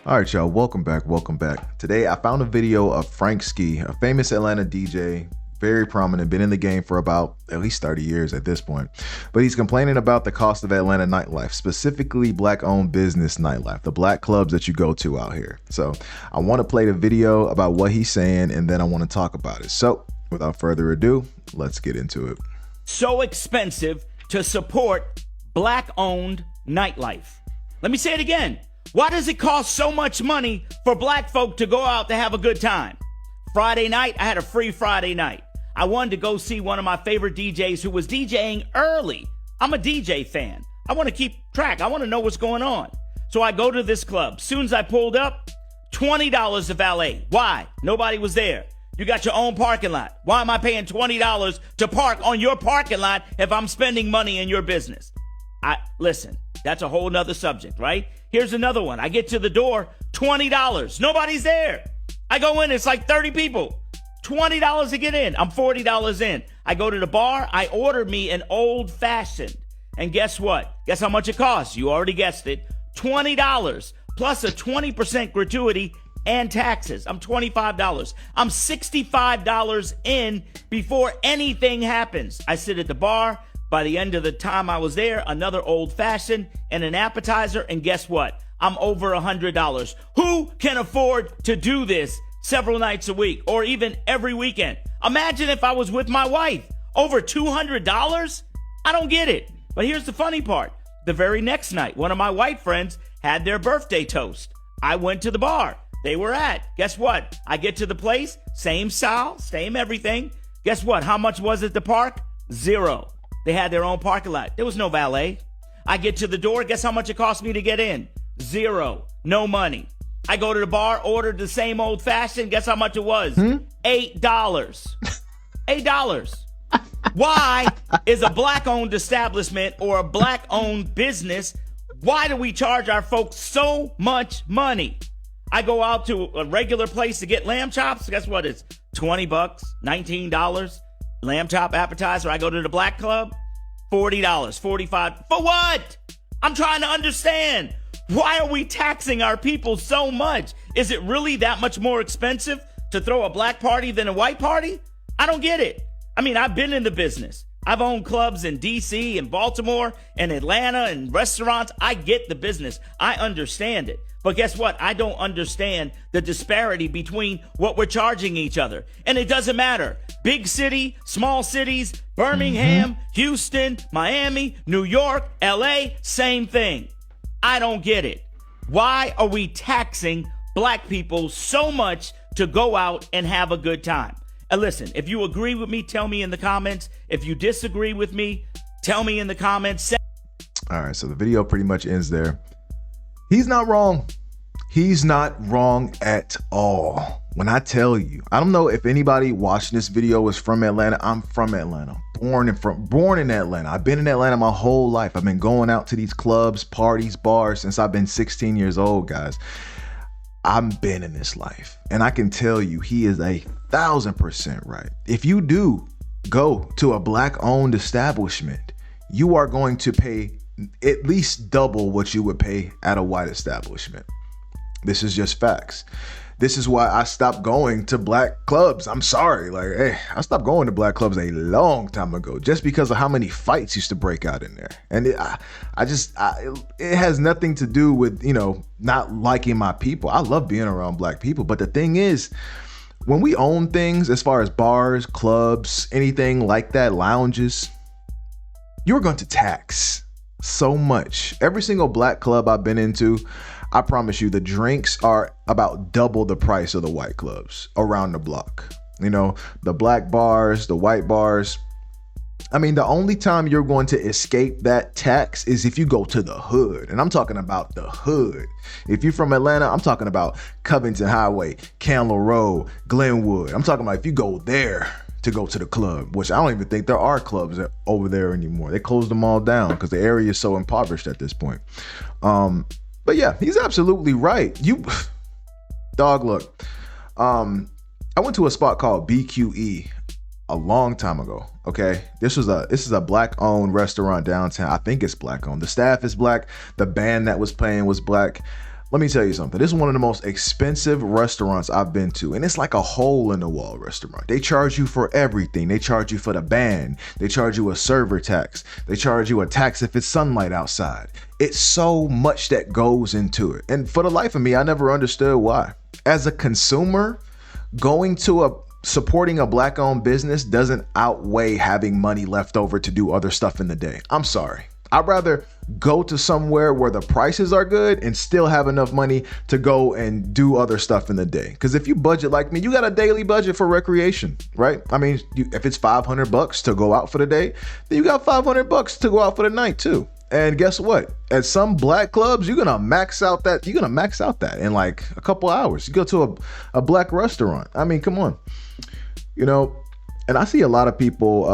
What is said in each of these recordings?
All right, y'all, welcome back. Today, I found a video of Frank Ski, a famous Atlanta DJ, very prominent, been in the game for about at least 30 years at this point. But he's complaining about the cost of Atlanta nightlife, specifically black-owned business nightlife, the black clubs that you go to out here. So I want to play the video about what he's saying, and then I want to talk about it. So without further ado, let's get into it. So expensive to support black-owned nightlife. Let me say it again. Why does it cost so much money for black folk to go out to have a good time? Friday night, I had a free Friday night. I wanted to go see one of my favorite DJs who was DJing early. I'm a DJ fan. I want to keep track. I want to know what's going on. So I go to this club. Soon as I pulled up, $20 of valet. Why? Nobody was there. You got your own parking lot. Why am I paying $20 to park on your parking lot if I'm spending money in your business? Listen, that's a whole nother subject, right? Here's another one. I get to the door, $20. Nobody's there. I go in, it's like 30 people. $20 to get in. I'm $40 in. I go to the bar. I order me an old fashioned. And guess what? Guess how much it costs? You already guessed it. $20 plus a 20% gratuity and taxes. I'm $25. I'm $65 in before anything happens. I sit at the bar. By the end of the time I was there, another old fashioned and an appetizer. And guess what? I'm over $100. Who can afford to do this several nights a week or even every weekend? Imagine if I was with my wife. Over $200? I don't get it. But here's the funny part. The very next night, one of my white friends had their birthday toast. I went to the bar they were at. Guess what? I get to the place, same style, same everything. Guess what? How much was it to park? $0. They had their own parking lot. There was no valet. I get to the door. Guess how much it cost me to get in? $0. No money. I go to the bar, ordered the same old fashioned. Guess how much it was? $8. $8. Why is a black-owned establishment or a black-owned business, why do we charge our folks so much money? I go out to a regular place to get lamb chops. Guess what? It's $20, $19. Lamb chop appetizer. I go to the black club, $40, $45. For what? I'm trying to understand. Why are we taxing our people so much? Is it really that much more expensive to throw a black party than a white party? I don't get it. I mean, I've been in the business. I've owned clubs in DC and Baltimore and Atlanta and restaurants. I get the business. I understand it. But guess what? I don't understand the disparity between what we're charging each other. And it doesn't matter. Big city, small cities, Birmingham, Houston, Miami, New York, LA, same thing. I don't get it. Why are we taxing black people so much to go out and have a good time? And listen, if you agree with me, tell me in the comments. If you disagree with me, tell me in the comments. All right, so the video pretty much ends there. He's not wrong. He's not wrong at all. When I tell you, I don't know if anybody watching this video is from Atlanta. I'm from Atlanta, born in Atlanta. I've been in Atlanta my whole life. I've been going out to these clubs, parties, bars since I've been 16 years old, guys. I've been in this life, and I can tell you he is 1,000% right. If you do go to a black-owned establishment, you are going to pay at least double what you would pay at a white establishment. This is just facts. This is why I stopped going to black clubs. I'm sorry. I stopped going to black clubs a long time ago just because of how many fights used to break out in there. And it has nothing to do with, not liking my people. I love being around black people. But the thing is, when we own things as far as bars, clubs, anything like that, lounges, you're going to tax so much. Every single black club I've been into, I promise you, the drinks are about double the price of the white clubs around the block. The black bars, the white bars. I mean, the only time you're going to escape that tax is if you go to the hood. And I'm talking about the hood. If you're from Atlanta, I'm talking about Covington Highway, Candler Road, Glenwood. I'm talking about if you go there to go to the club, which I don't even think there are clubs over there anymore. They closed them all down because the area is so impoverished at this point. But yeah, he's absolutely right. Dog, look, I went to a spot called BQE a long time ago. Okay, this is a black-owned restaurant downtown. I think it's black-owned. The staff is black. The band that was playing was black. Let me tell you something. This is one of the most expensive restaurants I've been to. And it's like a hole in the wall restaurant. They charge you for everything. They charge you for the band. They charge you a server tax. They charge you a tax if it's sunlight outside. It's so much that goes into it. And for the life of me, I never understood why. As a consumer, supporting a black-owned business doesn't outweigh having money left over to do other stuff in the day. I'm sorry. I'd rather go to somewhere where the prices are good and still have enough money to go and do other stuff in the day. Because if you budget like me, you got a daily budget for recreation, right? I mean, if it's $500 to go out for the day, then you got $500 to go out for the night too. And guess what? At some black clubs, you're gonna max out that. In like a couple hours. You go to a black restaurant. I mean, come on, And I see a lot of people,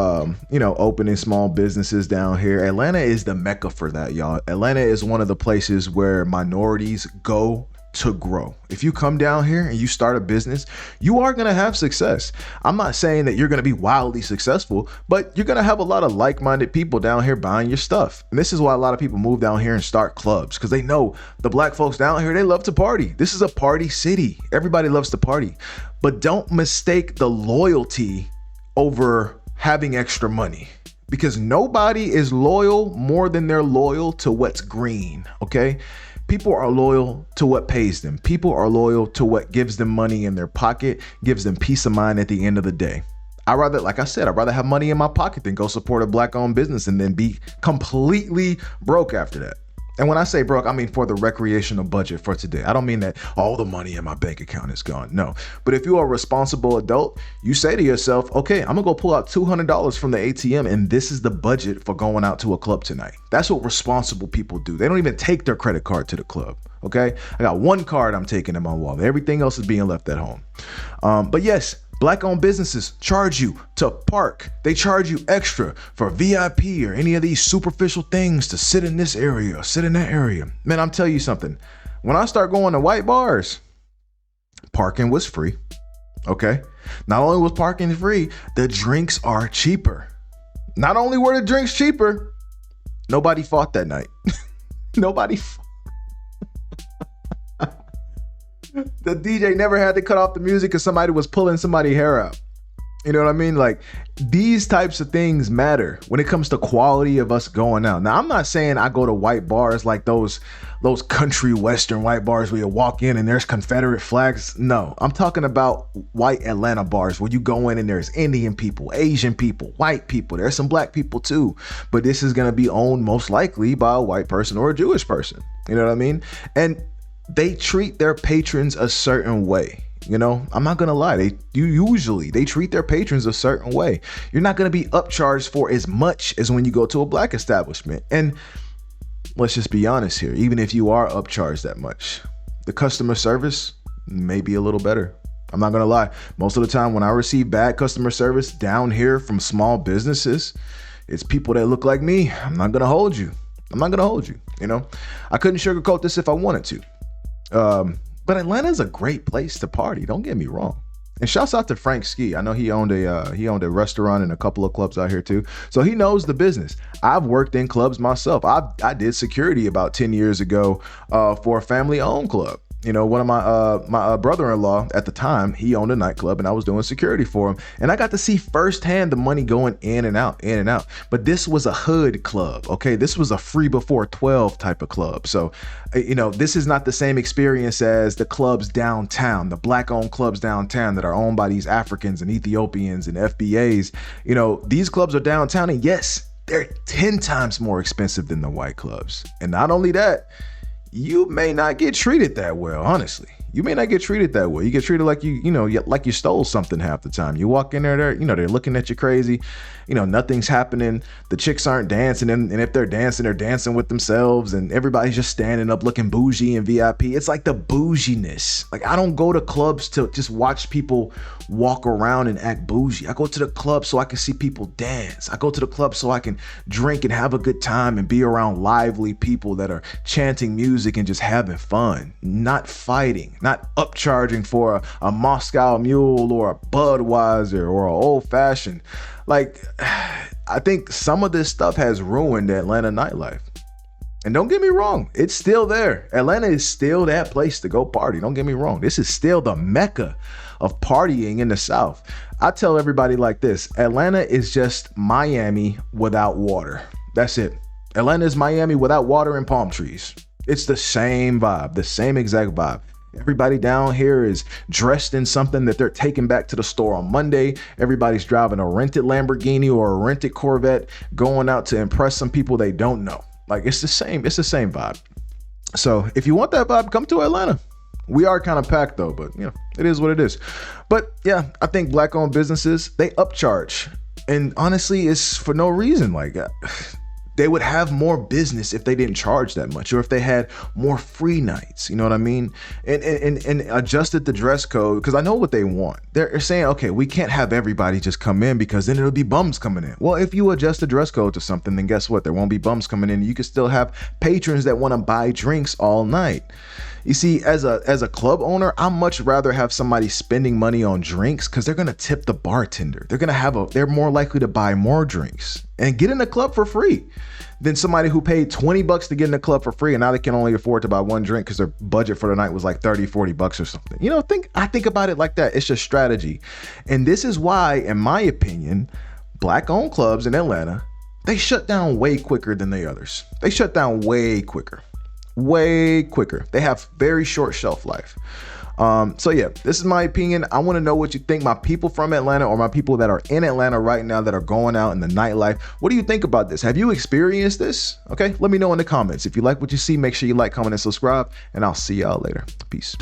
opening small businesses down here. Atlanta is the mecca for that, y'all. Atlanta is one of the places where minorities go to grow. If you come down here and you start a business, you are going to have success. I'm not saying that you're going to be wildly successful, but you're going to have a lot of like-minded people down here buying your stuff. And this is why a lot of people move down here and start clubs, because they know the black folks down here, they love to party. This is a party city. Everybody loves to party. But don't mistake the loyalty over having extra money, because nobody is loyal more than they're loyal to what's green. Okay. People are loyal to what pays them. People are loyal to what gives them money in their pocket, gives them peace of mind at the end of the day. I'd rather have money in my pocket than go support a black owned business and then be completely broke after that. And when I say broke, I mean for the recreational budget for today. I don't mean that all the money in my bank account is gone. No. But if you are a responsible adult, you say to yourself, okay, I'm going to go pull out $200 from the ATM, and this is the budget for going out to a club tonight. That's what responsible people do. They don't even take their credit card to the club. Okay. I got one card I'm taking in my wallet. Everything else is being left at home. But yes, black-owned businesses charge you to park. They charge you extra for VIP or any of these superficial things to sit in this area or sit in that area. Man, I'm telling you something. When I start going to white bars, parking was free. Okay. Not only was parking free, the drinks are cheaper. Not only were the drinks cheaper, nobody fought that night. Nobody fought. The DJ never had to cut off the music because somebody was pulling somebody's hair out. You know what I mean? Like, these types of things matter when it comes to quality of us going out. Now, I'm not saying I go to white bars like those country western white bars where you walk in and there's Confederate flags. No, I'm talking about white Atlanta bars where you go in and there's Indian people, Asian people, white people. There's some black people too. But this is going to be owned most likely by a white person or a Jewish person. You know what I mean? And they treat their patrons a certain way. I'm not going to lie. They treat their patrons a certain way. You're not going to be upcharged for as much as when you go to a black establishment. And let's just be honest here. Even if you are upcharged that much, the customer service may be a little better. I'm not going to lie. Most of the time when I receive bad customer service down here from small businesses, it's people that look like me. I'm not going to hold you. I couldn't sugarcoat this if I wanted to. But Atlanta is a great place to party. Don't get me wrong. And shouts out to Frank Ski. I know he owned a restaurant and a couple of clubs out here too. So he knows the business. I've worked in clubs myself. I did security about 10 years ago for a family owned club. One of my brother-in-law at the time, he owned a nightclub and I was doing security for him. And I got to see firsthand the money going in and out. But this was a hood club. Okay. This was a free before 12 type of club. So, this is not the same experience as the clubs downtown, the black owned clubs downtown that are owned by these Africans and Ethiopians and FBAs. These clubs are downtown, and yes, they're 10 times more expensive than the white clubs. And not only that, you may not get treated that well, honestly. You may not get treated that way. You get treated like like you stole something half the time. You walk in there, they're looking at you crazy. Nothing's happening. The chicks aren't dancing, and if they're dancing with themselves, and everybody's just standing up looking bougie and VIP. It's like the bouginess. Like, I don't go to clubs to just watch people walk around and act bougie. I go to the club so I can see people dance. I go to the club so I can drink and have a good time and be around lively people that are chanting music and just having fun, not fighting. Not upcharging for a Moscow Mule or a Budweiser or an old fashioned. Like, I think some of this stuff has ruined Atlanta nightlife. And don't get me wrong, it's still there. Atlanta is still that place to go party. Don't get me wrong. This is still the mecca of partying in the South. I tell everybody like this: Atlanta is just Miami without water. That's it. Atlanta is Miami without water and palm trees. It's the same vibe, the same exact vibe. Everybody down here is dressed in something that they're taking back to the store on Monday. Everybody's driving a rented Lamborghini or a rented Corvette, going out to impress some people they don't know. Like, it's the same vibe. So if you want that vibe, come to Atlanta. We are kind of packed though, but it is what it is. But yeah, I think black owned businesses, they upcharge. And honestly, it's for no reason. Like, they would have more business if they didn't charge that much, or if they had more free nights, you know what I mean? And adjusted the dress code, because I know what they want. They're saying, okay, we can't have everybody just come in because then it'll be bums coming in. Well, if you adjust the dress code to something, then guess what? There won't be bums coming in. You can still have patrons that want to buy drinks all night. You see, as a club owner, I'd much rather have somebody spending money on drinks because they're going to tip the bartender. They're more likely to buy more drinks and get in the club for free than somebody who paid $20 to get in the club for free, and now they can only afford to buy one drink because their budget for the night was like $30-$40 or something. I think about it like that. It's just strategy. And this is why, in my opinion, black-owned clubs in Atlanta, they shut down way quicker than the others. They shut down way quicker. They have very short shelf life. So yeah, this is my opinion. I want to know what you think, my people from Atlanta, or my people that are in Atlanta right now that are going out in the nightlife. What do you think about this? Have you experienced this? Okay, let me know in the comments. If you like what you see, make sure you like, comment, and subscribe, and I'll see y'all later. Peace.